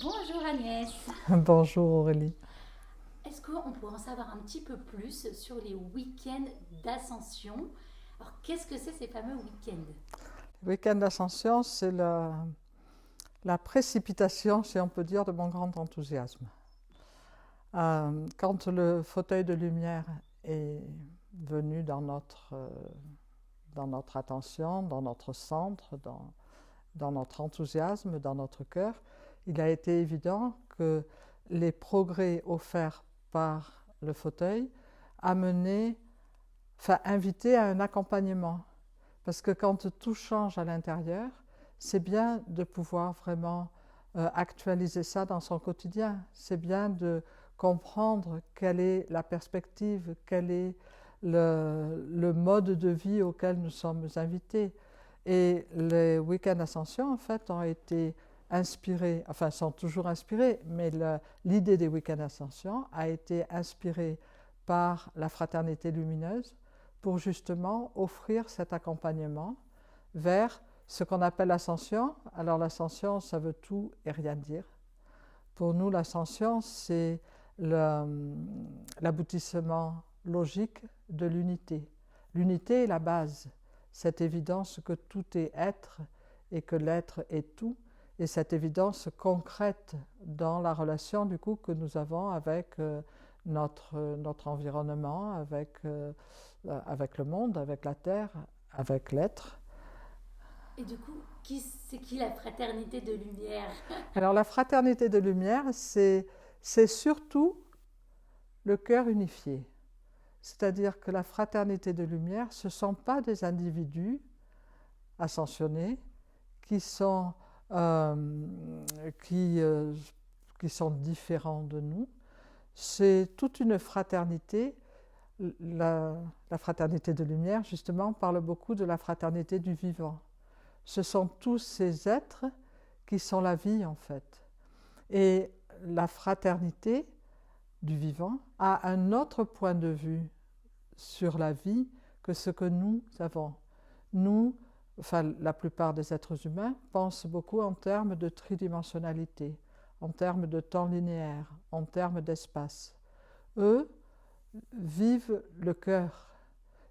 Bonjour Agnès. Bonjour Aurélie. Est-ce qu'on pourrait en savoir un petit peu plus sur les week-ends d'ascension? Alors, qu'est-ce que c'est ces fameux week-ends? Le week-end d'ascension, c'est la précipitation, si on peut dire, de mon grand enthousiasme. Quand le fauteuil de lumière est venu dans notre attention, dans notre centre, dans notre enthousiasme, dans notre cœur, il a été évident que les progrès offerts par le fauteuil amenaient, enfin, invitaient à un accompagnement. Parce que quand tout change à l'intérieur, c'est bien de pouvoir vraiment actualiser ça dans son quotidien. C'est bien de comprendre quelle est la perspective, quel est le mode de vie auquel nous sommes invités. Et les week-ends Ascension, en fait, ont été inspirés, enfin, sont toujours inspirés, mais l'idée des week-ends Ascension a été inspirée par la Fraternité Lumineuse pour justement offrir cet accompagnement vers ce qu'on appelle l'ascension. Alors l'ascension, ça veut tout et rien dire. Pour nous, l'ascension, c'est l'aboutissement logique de l'unité. L'unité est la base, cette évidence que tout est être et que l'être est tout, et cette évidence concrète dans la relation du coup que nous avons avec notre environnement, avec le monde, avec la terre, avec l'être. Et du coup, c'est qui la fraternité de lumière? Alors la fraternité de lumière, c'est surtout le cœur unifié. C'est-à-dire que la fraternité de lumière, ce ne sont pas des individus ascensionnés qui sont, qui, euh, qui sont différents de nous. C'est toute une fraternité. La fraternité de lumière, justement, parle beaucoup de la fraternité du vivant. Ce sont tous ces êtres qui sont la vie, en fait. Et la fraternité du vivant a un autre point de vue sur la vie que ce que nous avons. Nous, enfin la plupart des êtres humains, pensent beaucoup en termes de tridimensionnalité, en termes de temps linéaire, en termes d'espace. Eux vivent le cœur,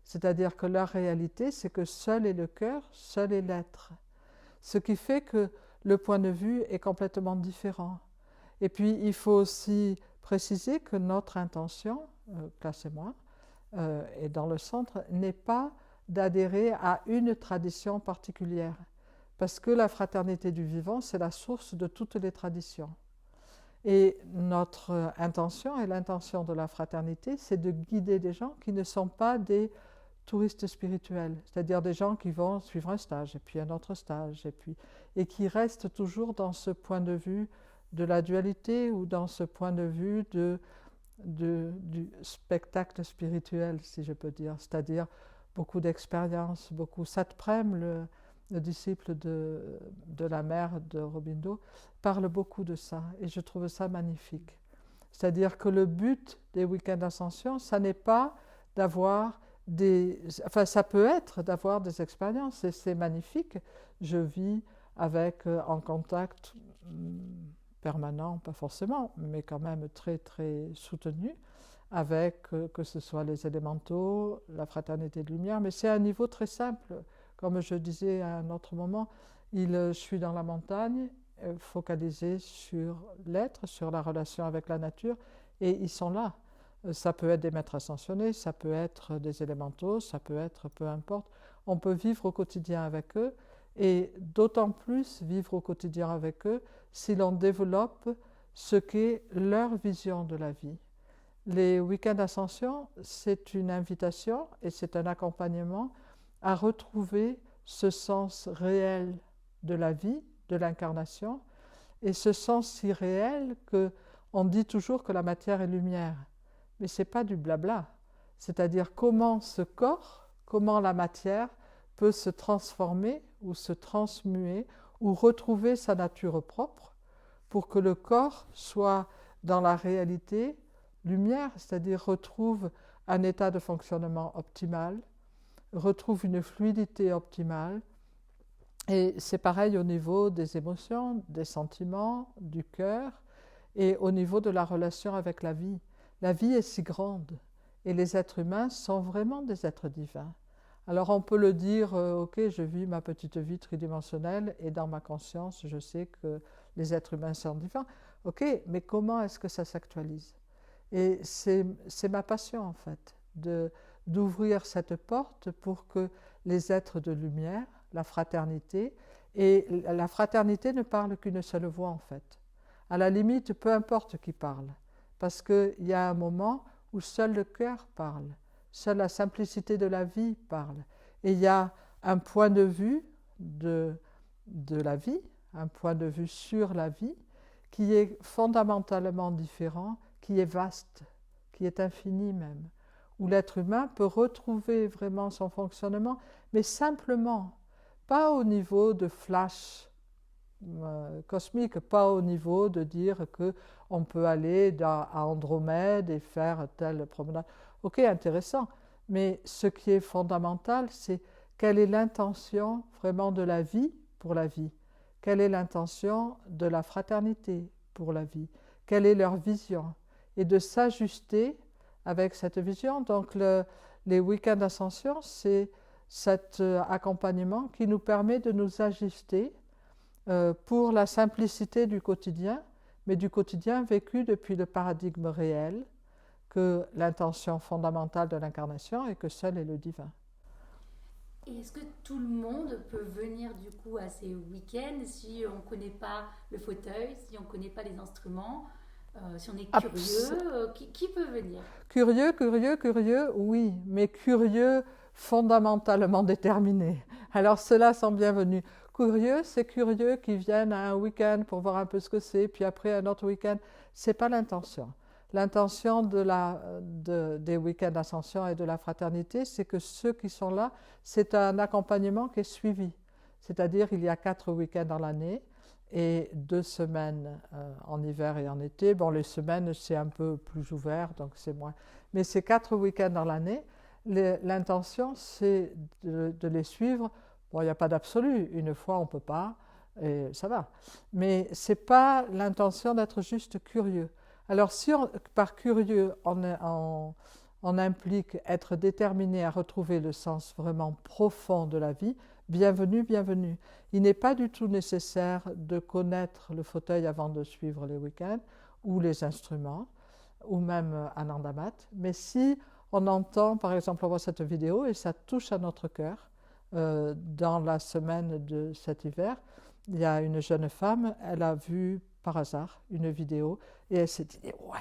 c'est-à-dire que leur réalité, c'est que seul est le cœur, seul est l'être. Ce qui fait que le point de vue est complètement différent. Et puis, il faut aussi préciser que notre intention, Classe et moi, et dans le centre, n'est pas d'adhérer à une tradition particulière. Parce que la fraternité du vivant, c'est la source de toutes les traditions. Et notre intention et l'intention de la fraternité, c'est de guider des gens qui ne sont pas des touristes spirituels, c'est-à-dire des gens qui vont suivre un stage, et puis un autre stage, et qui restent toujours dans ce point de vue de la dualité ou dans ce point de vue du spectacle spirituel, si je peux dire, c'est-à-dire beaucoup d'expériences, beaucoup. Satprem, le disciple de la mère de Aurobindo, parle beaucoup de ça, et je trouve ça magnifique. C'est-à-dire que le but des week-ends d'ascension, ça n'est pas d'avoir enfin, ça peut être d'avoir des expériences, et c'est magnifique. Je vis avec, en contact permanent, pas forcément, mais quand même très très soutenu, avec que ce soit les élémentaux, la fraternité de lumière, mais c'est à un niveau très simple. Comme je disais à un autre moment, je suis dans la montagne, focalisé sur l'être, sur la relation avec la nature, et ils sont là. Ça peut être des maîtres ascensionnés, ça peut être des élémentaux, ça peut être peu importe. On peut vivre au quotidien avec eux, et d'autant plus vivre au quotidien avec eux si l'on développe ce qu'est leur vision de la vie. Les week-ends d'ascension, c'est une invitation et c'est un accompagnement à retrouver ce sens réel de la vie, de l'incarnation, et ce sens si réel qu'on dit toujours que la matière est lumière. Mais ce n'est pas du blabla. C'est-à-dire comment ce corps, comment la matière peut se transformer ou se transmuer ou retrouver sa nature propre pour que le corps soit dans la réalité lumière, c'est-à-dire retrouve un état de fonctionnement optimal, retrouve une fluidité optimale, Et c'est pareil au niveau des émotions, des sentiments, du cœur et au niveau de la relation avec la vie. La vie est si grande et les êtres humains sont vraiment des êtres divins. Alors on peut le dire, ok, je vis ma petite vie tridimensionnelle et dans ma conscience, je sais que les êtres humains sont divins. Ok, mais comment est-ce que ça s'actualise? Et c'est ma passion en fait, d'ouvrir cette porte pour que les êtres de lumière, la fraternité, et la fraternité ne parle qu'une seule voix en fait. À la limite, peu importe qui parle, parce qu'il y a un moment où seul le cœur parle, seule la simplicité de la vie parle. Et il y a un point de vue de la vie, un point de vue sur la vie, qui est fondamentalement différent, qui est vaste, qui est infini même, où l'être humain peut retrouver vraiment son fonctionnement, mais simplement, pas au niveau de flash cosmique, pas au niveau de dire qu'on peut aller à Andromède et faire telle promenade. Ok, intéressant, mais ce qui est fondamental, c'est quelle est l'intention vraiment de la vie pour la vie? Quelle est l'intention de la fraternité pour la vie? Quelle est leur vision? Et de s'ajuster avec cette vision. Donc les week-ends d'ascension, c'est cet accompagnement qui nous permet de nous ajuster pour la simplicité du quotidien, mais du quotidien vécu depuis le paradigme réel, que l'intention fondamentale de l'incarnation est que seul est le divin. Et est-ce que tout le monde peut venir du coup à ces week-ends si on ne connaît pas le fauteuil, si on ne connaît pas les instruments, si on est curieux, qui peut venir? Curieux, oui, mais curieux fondamentalement déterminé. Alors ceux-là sont bienvenus. Curieux, c'est curieux qui viennent à un week-end pour voir un peu ce que c'est, puis après un autre week-end. C'est pas l'intention. L'intention des week-ends d'ascension et de la fraternité, c'est que ceux qui sont là, c'est un accompagnement qui est suivi. C'est-à-dire il y a 4 week-ends dans l'année et 2 semaines en hiver et en été. Bon, les semaines, c'est un peu plus ouvert, donc c'est moins. Mais c'est 4 week-ends dans l'année. L'intention, c'est de les suivre. Bon, il n'y a pas d'absolu. Une fois, on ne peut pas, et ça va. Mais ce n'est pas l'intention d'être juste curieux. Alors, si par curieux, on implique être déterminé à retrouver le sens vraiment profond de la vie, bienvenue, bienvenue. Il n'est pas du tout nécessaire de connaître le fauteuil avant de suivre les week-ends, ou les instruments, ou même Anandamat. Mais si on entend, par exemple, on voit cette vidéo et ça touche à notre cœur, dans la semaine de cet hiver, il y a une jeune femme, elle a vu par hasard une vidéo et elle s'est dit ouais,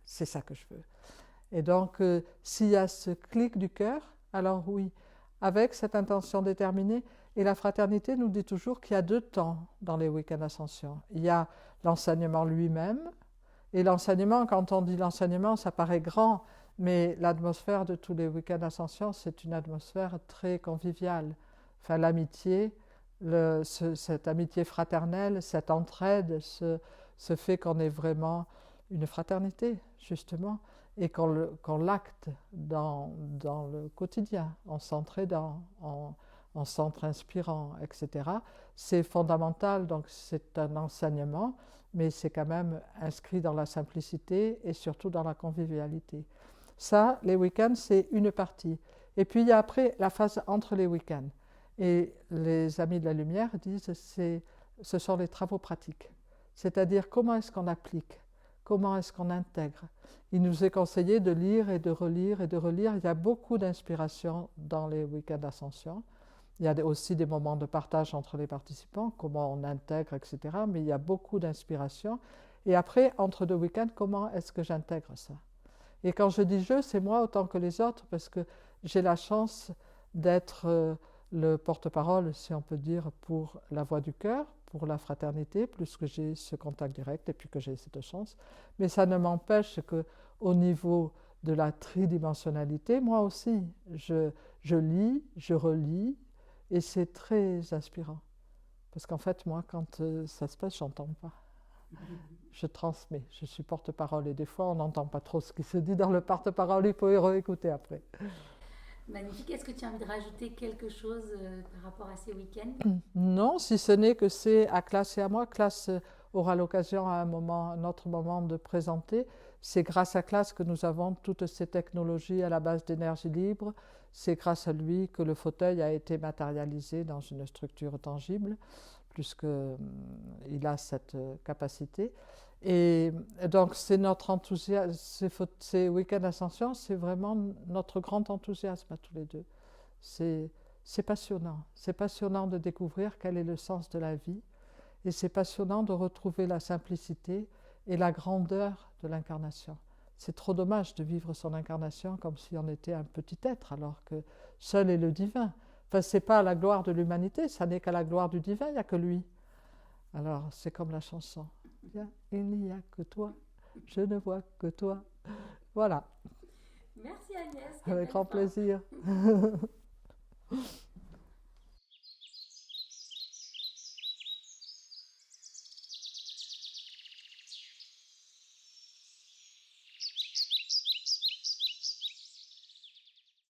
c'est ça que je veux. Et donc s'il y a ce clic du cœur, alors oui, avec cette intention déterminée. Et la fraternité nous dit toujours qu'il y a 2 temps dans les week-ends d'ascension. Il y a l'enseignement lui-même, et l'enseignement, quand on dit l'enseignement, ça paraît grand, mais l'atmosphère de tous les week-ends d'ascension, c'est une atmosphère très conviviale. Enfin, l'amitié, cette amitié fraternelle, cette entraide, ce fait qu'on est vraiment une fraternité, justement, et qu'on l'acte dans le quotidien, en s'entraidant, en s'entre-inspirant, etc. C'est fondamental, donc c'est un enseignement, mais c'est quand même inscrit dans la simplicité et surtout dans la convivialité. Ça, les week-ends, c'est une partie. Et puis il y a après la phase entre les week-ends. Et les Amis de la Lumière disent que ce sont les travaux pratiques. C'est-à-dire comment est-ce qu'on applique, comment est-ce qu'on intègre. Il nous est conseillé de lire et de relire et de relire. Il y a beaucoup d'inspiration dans les week-ends d'ascension. Il y a aussi des moments de partage entre les participants, comment on intègre, etc. Mais il y a beaucoup d'inspiration. Et après, entre 2 week-ends, comment est-ce que j'intègre ça? Et quand je dis je, c'est moi autant que les autres, parce que j'ai la chance d'être le porte-parole, si on peut dire, pour la voix du cœur, pour la fraternité, plus que j'ai ce contact direct et puis que j'ai cette chance. Mais ça ne m'empêche qu'au niveau de la tridimensionnalité, moi aussi, je lis, je relis, et c'est très inspirant. Parce qu'en fait, moi, quand ça se passe, je n'entends pas. Je transmets, je suis porte-parole et des fois on n'entend pas trop ce qui se dit dans le porte-parole, il faut y réécouter après. Magnifique. Est-ce que tu as envie de rajouter quelque chose par rapport à ces week-ends? Non, si ce n'est que c'est à Classe et à moi. Classe aura l'occasion à un autre moment de présenter. C'est grâce à Classe que nous avons toutes ces technologies à la base d'énergie libre. C'est grâce à lui que le fauteuil a été matérialisé dans une structure tangible, puisqu'il a cette capacité. Et donc, c'est notre enthousiasme, ces week-ends Ascension, c'est vraiment notre grand enthousiasme à tous les deux. C'est passionnant. C'est passionnant de découvrir quel est le sens de la vie. Et c'est passionnant de retrouver la simplicité et la grandeur de l'incarnation. C'est trop dommage de vivre son incarnation comme si on était un petit être, alors que seul est le divin. Enfin, ce n'est pas à la gloire de l'humanité, ça n'est qu'à la gloire du divin, il n'y a que lui. Alors, c'est comme la chanson. Il n'y a que toi, je ne vois que toi. Voilà. Merci Agnès. Avec grand plaisir.